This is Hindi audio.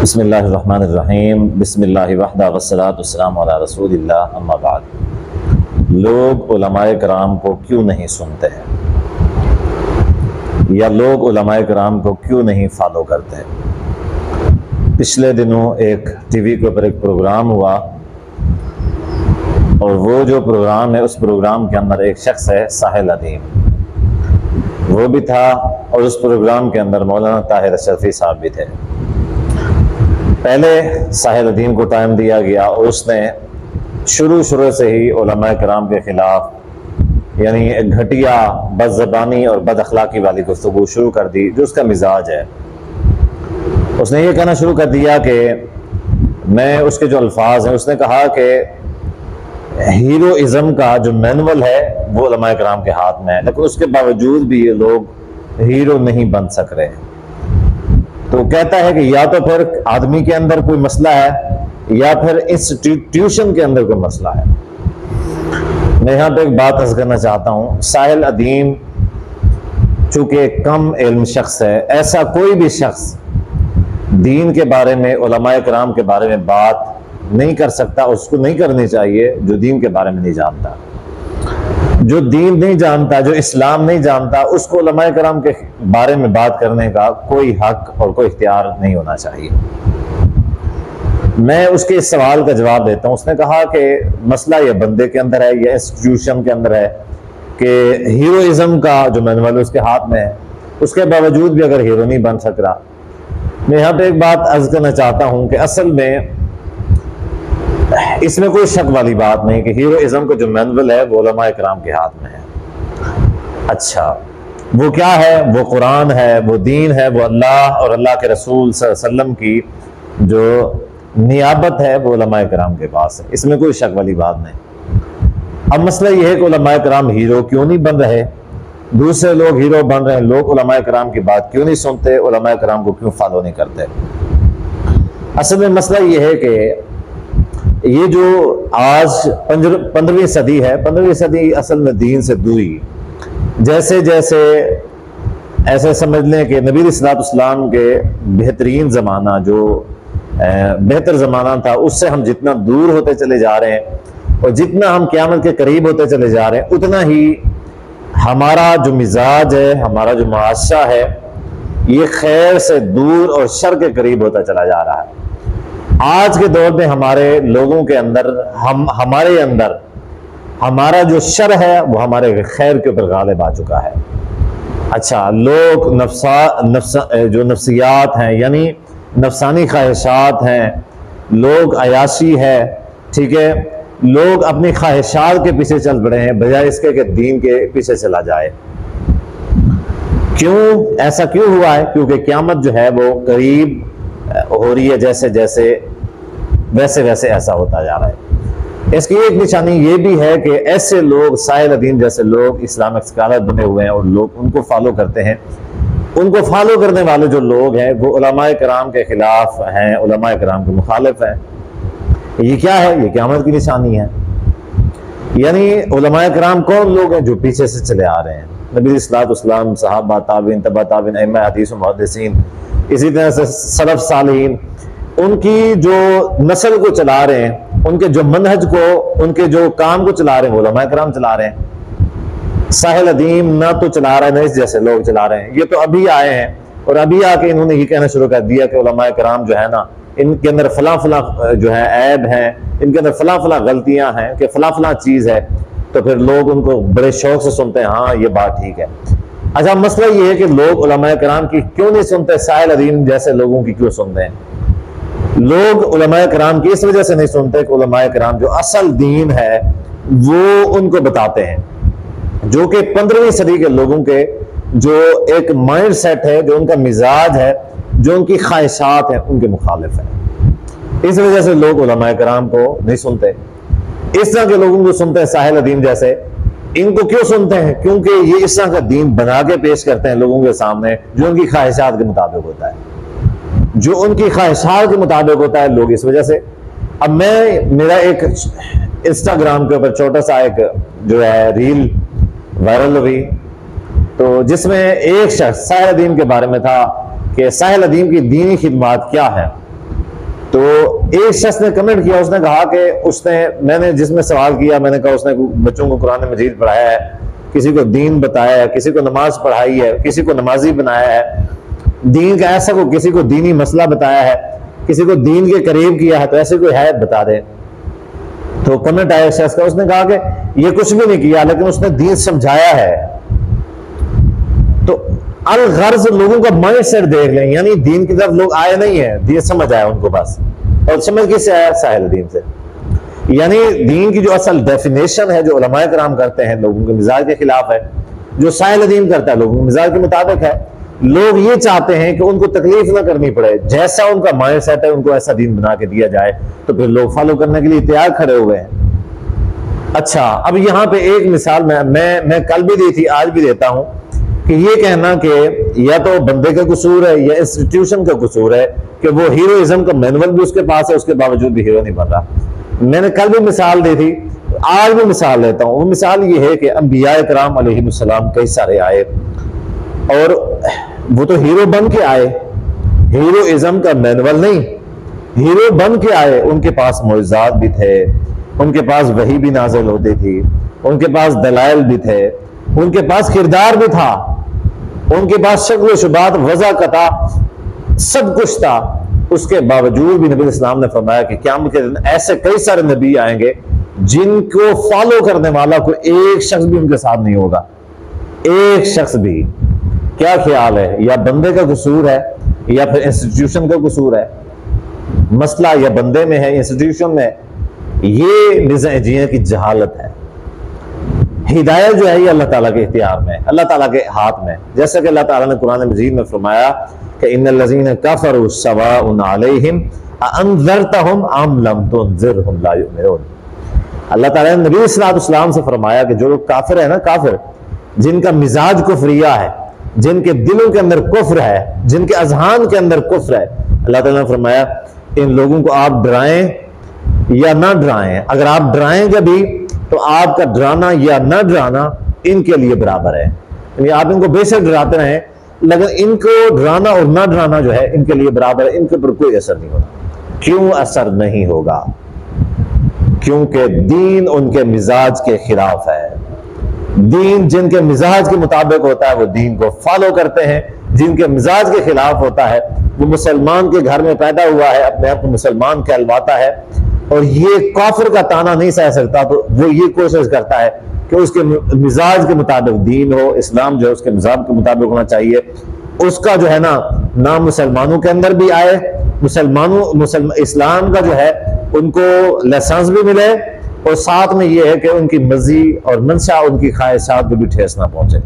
बिस्मिल्लाहिर्रहमानिर्रहीम बिस्मिल्लाहि वहदा वस्सलातु वस्सलामु अला रसूलिल्लाह अम्मा बाद। लोग उलमाए कराम को क्यों नहीं सुनते हैं, या लोग उलमाए कराम को क्यों नहीं फॉलो करते हैं। पिछले दिनों एक टीवी के ऊपर एक प्रोग्राम हुआ और वो जो प्रोग्राम है उस प्रोग्राम के अंदर एक शख्स है साहिल अदीम, वो भी था और उस प्रोग्राम के अंदर मौलाना ताहिर अशरफी साहब भी थे। पहले साहिल अदीम को टाइम दिया गया और उसने शुरू से ही उलमाए कराम के खिलाफ यानी घटिया बदज़बानी और बद अखलाकी वाली गुफ्तगू शुरू कर दी, जो उसका मिजाज है। उसने ये कहना शुरू कर दिया कि मैं उसके जो अल्फाज हैं, उसने कहा कि हीरोइज़्म का जो मैनुअल है वो उलमाए कराम के हाथ में है, लेकिन उसके बावजूद भी ये लोग हीरो नहीं बन सक रहे। तो कहता है कि या तो फिर आदमी के अंदर कोई मसला है या फिर इंस्टीट्यूशन के अंदर कोई मसला है। मैं यहाँ पे एक बात अर्ज करना चाहता हूँ, साहिल अदीम चूंकि कम इल्म शख्स है, ऐसा कोई भी शख्स दीन के बारे में उलमाए कराम के बारे में बात नहीं कर सकता, उसको नहीं करनी चाहिए जो दीन के बारे में नहीं जानता। जो दीन नहीं जानता, जो इस्लाम नहीं जानता, उसको उलमाए कराम के बारे में बात करने का कोई हक और कोई इख्तियार नहीं होना चाहिए। मैं उसके इस सवाल का जवाब देता हूँ। उसने कहा कि मसला ये बंदे के अंदर है या इंस्टीट्यूशन के अंदर है कि हीरोइज्म का जो मैनुअल उसके हाथ में है, उसके बावजूद भी अगर हीरो नहीं बन सक रहा। मैं यहाँ पे एक बात अर्ज करना चाहता हूँ कि असल में इसमें कोई शक वाली बात नहीं कि हीरोइज्म का जो मैनुअल है वो उलमाए कराम के हाथ में है। अच्छा, वो क्या है? वो कुरान है, वो दीन है, वो अल्लाह और अल्लाह के रसूल सल्लल्लाहु अलैहि वसल्लम की जो नियाबत है वो उलमाए कराम के पास है। इसमें कोई शक वाली बात नहीं। अब मसला ये है कि उलमाए कराम हीरो क्यों नहीं बन रहे, दूसरे लोग हीरो बन रहे हैं, लोग उलमाए कराम की बात क्यों नहीं सुनते, उलमाए कराम को क्यों फॉलो नहीं करते। असल में मसला ये है कि ये जो आज 15वीं सदी है, 15वीं सदी असल में दीन से दूरी, जैसे जैसे ऐसे समझ लें कि नबी अलैहिस्सलाम के बेहतरीन ज़माना जो बेहतर ज़माना था, उससे हम जितना दूर होते चले जा रहे हैं और जितना हम क़यामत के करीब होते चले जा रहे हैं, उतना ही हमारा जो मिजाज है, हमारा जो मुआशरा है, ये खैर से दूर और शर के करीब होता चला जा रहा है। आज के दौर में हमारे लोगों के अंदर हमारे अंदर हमारा जो शर है वो हमारे खैर के ऊपर गालिब आ चुका है। अच्छा, लोग जो नफ्सियात हैं यानी नफसानी ख्वाहिशात हैं, लोग अयाशी है, ठीक है, लोग अपनी ख्वाहिशात के पीछे चल पड़े हैं बजाय इसके कि दीन के पीछे चला जाए। क्यों ऐसा क्यों हुआ है? क्योंकि क़यामत जो है वो करीब हो रही है, जैसे जैसे वैसे वैसे ऐसा होता जा रहा है। इसकी एक निशानी ये भी है कि ऐसे लोग, साहिल अदीम जैसे लोग इस्लामिक स्कॉलर बने हुए हैं और लोग उनको फॉलो करते हैं। उनको फॉलो करने वाले जो लोग हैं वो उलमाए कराम के खिलाफ हैं, उलमाए कराम के मुखालिफ हैं। ये क्या है? ये क़यामत की निशानी है। यानी उलमाए कराम कौन लोग हैं? जो पीछे से चले आ रहे हैं, नबी अलैहिस्सलाम, सहाबा, ताबीन, तबा ताबीन, अइम्मा हदीस व मुहद्दिसीन, इसी तरह से सलफ सालिहीन, उनकी जो नस्ल को चला रहे हैं, उनके जो मनहज को, उनके जो काम को चला रहे हैं वो उलमाए कराम चला रहे हैं। साहिल अदीम ना तो चला रहा है, ना इस जैसे लोग चला रहे हैं। ये तो अभी आए हैं और अभी आके इन्होंने ये कहना शुरू कर दिया कि उलमाए कराम जो है ना, इनके अंदर फला फला जो है ऐब है, इनके अंदर फला फला गलतियां हैं, कि फला फला चीज है, तो फिर लोग उनको बड़े शौक से सुनते हैं। हाँ, ये बात ठीक है। अच्छा, मसला ये है कि लोग उलमाए कराम की क्यों नहीं सुनते, साहिल अदीम जैसे लोगों की क्यों सुनते हैं। लोग उलमाए कराम की इस वजह से नहीं सुनते कि उलमाए कराम जो असल दीन है वो उनको बताते हैं, जो कि 15वीं सदी के लोगों के जो एक माइंड सेट है, जो उनका मिजाज है, जो उनकी ख्वाहिशात है, उनके मुखालिफ है। इस वजह से लोग उलमाए कराम को नहीं सुनते। इस तरह के लोगों को सुनते हैं, साहिल अदीम जैसे। इनको क्यों सुनते हैं? क्योंकि ये इस तरह का दीन बना के पेश करते हैं लोगों के सामने, जो उनकी ख्वाहिशात के मुताबिक होता है, जो उनकी ख्वाहिशात के मुताबिक होता है। लोग इस वजह से, अब मेरा एक इंस्टाग्राम के ऊपर छोटा सा एक जो है रील वायरल हुई, तो जिसमें एक शख्स साहिल अदीम के बारे में था कि साहिल अदीम की दीनी खिदमात क्या है। तो एक शख्स ने कमेंट किया, उसने कहा कि मैंने जिसमें सवाल किया, मैंने कहा उसने बच्चों को कुरान मजीद पढ़ाया है, किसी को दीन बताया है, किसी को नमाज पढ़ाई है, किसी को नमाजी बनाया है, दीन का ऐसा को किसी को दीनी मसला बताया है, किसी को दीन के करीब किया है, तो ऐसे कोई है बता दे। तो कमेंट आया शख्स का, उसने कहा कि ये कुछ भी नहीं किया, लेकिन उसने दीन समझाया है। तो अल गर्ज लोगों का माइंड सेट देख लें, यानी दीन की तरफ लोग आए नहीं है, दीन समझ आया उनको बस। और समझ किससे आया? साहिल दीन से। यानी दीन की जो असल डेफिनेशन है जो उलमाए कराम करते हैं, लोगों के मिजाज के खिलाफ है। जो साहिल दीन करता है लोगों के मिजाज के मुताबिक है। लोग ये चाहते हैं कि उनको तकलीफ ना करनी पड़े, जैसा उनका माइंड सेट है उनको ऐसा दीन बना के दिया जाए, तो फिर लोग फॉलो करने के लिए तैयार खड़े हुए हैं। अच्छा, अब यहां पे एक मिसाल मैं कल भी दी थी, आज भी देता हूं कि ये कहना कि या तो बंदे का कसूर है या इंस्टीट्यूशन का कसूर है कि वो हीरोइज्म का मैनुअल भी उसके पास है, उसके बावजूद भी हीरो नहीं बन रहा। मैंने कल भी मिसाल दी थी, आज भी मिसाल देता हूं। वो मिसाल ये है कि अंबिया कराम अलैहिमुस्सलाम कई सारे आए और वो तो हीरो बन के आए, हीरोइज्म का मैनुअल नहीं, हीरो बन के आए। उनके पास मौजज़ात भी थे, उनके पास वही भी नाजिल होती थी, उनके पास दलाइल भी थे, उनके पास किरदार भी था, उनके पास शक्ल शुबात वज़ा कता सब कुछ था। उसके बावजूद भी नबी इस्लाम ने फरमाया कि क़यामत के दिन ऐसे कई सारे नबी आएंगे जिनको फॉलो करने वाला कोई एक शख्स भी उनके साथ नहीं होगा, एक शख्स भी। क्या ख्याल है, या बंदे का कसूर है या फिर इंस्टीट्यूशन का कसूर है? मसला या बंदे में है, इंस्टीट्यूशन में? ये निज़ाम की जहालत है। हिदायत जो है ये अल्लाह ताला के इख्तियार में, अल्लाह ताला के हाथ में। जैसा कि अल्लाह ताला ने कुरान मजीद में फरमाया कि इन्नल्लज़ीना कफ़रू सवाउन अलैहिम अअन्ज़रतहुम अम लम तुनज़िरहुम ला युमिनून। अल्लाह ताला ने नबी सल्लल्लाहु अलैहि वसल्लम से फरमाया कि जो लोग काफिर है ना, काफिर जिनका मिजाज कुफरिया है, जिनके दिलों के अंदर कुफ्र है, जिनके अज़हान के अंदर कुफ्र है, अल्लाह ताला ने फरमाया इन लोगों को आप डराएं या ना डराएं। अगर आप डराएंगे भी तो आपका डराना या ना डराना इनके लिए बराबर है। यानी आप इनको बेशक डराते रहें, लेकिन इनको डराना और ना डराना जो है इनके लिए बराबर है, इनके ऊपर कोई असर नहीं होगा। क्यों असर नहीं होगा? क्योंकि दीन उनके मिजाज के खिलाफ है। दीन जिनके मिजाज के मुताबिक होता है वो दीन को फॉलो करते हैं, जिनके मिजाज के खिलाफ होता है वो मुसलमान के घर में पैदा हुआ है, अपने आप को मुसलमान कहलवाता है और ये काफिर का ताना नहीं सह सकता, तो वो ये कोशिश करता है कि उसके मिजाज के मुताबिक दीन हो। इस्लाम जो है उसके मिजाज के मुताबिक होना चाहिए। उसका जो है ना मुसलमानों के अंदर भी आए, इस्लाम का जो है उनको लाइसेंस भी मिले, और साथ में ये है कि उनकी मर्जी और मंशा, उनकी ख्वाहिशात को भी ठेस ना पहुंचे।